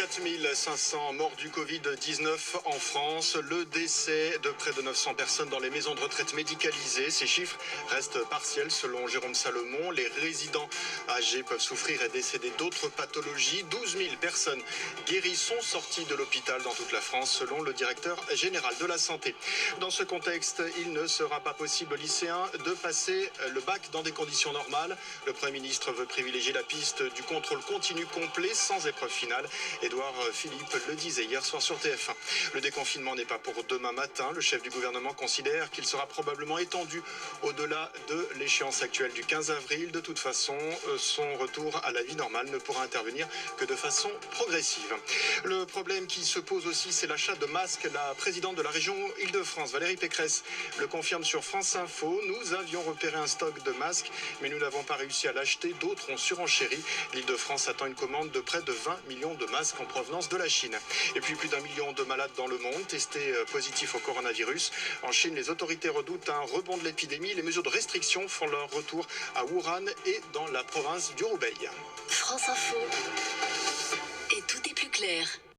4500 morts du Covid-19 en France, le décès de près de 900 personnes dans les maisons de retraite médicalisées. Ces chiffres restent partiels selon Jérôme Salomon. Les résidents âgés peuvent souffrir et décéder d'autres pathologies. 12 000 personnes guéries sont sorties de l'hôpital dans toute la France selon le directeur général de la santé. Dans ce contexte, il ne sera pas possible aux lycéens de passer le bac dans des conditions normales. Le Premier ministre veut privilégier la piste du contrôle continu complet sans épreuve finale. Édouard Philippe le disait hier soir sur TF1. Le déconfinement n'est pas pour demain matin. Le chef du gouvernement considère qu'il sera probablement étendu au-delà de l'échéance actuelle du 15 avril. De toute façon, son retour à la vie normale ne pourra intervenir que de façon progressive. Le problème qui se pose aussi, c'est l'achat de masques. La présidente de la région Île-de-France, Valérie Pécresse, le confirme sur France Info. Nous avions repéré un stock de masques, mais nous n'avons pas réussi à l'acheter. D'autres ont surenchéri. L'Île-de-France attend une commande de près de 20 millions de masques en provenance de la Chine. Et puis plus d'1 million de malades dans le monde testés positifs au coronavirus. En Chine, les autorités redoutent un rebond de l'épidémie. Les mesures de restriction font leur retour à Wuhan et dans la province du Hubei. France Info. Et tout est plus clair.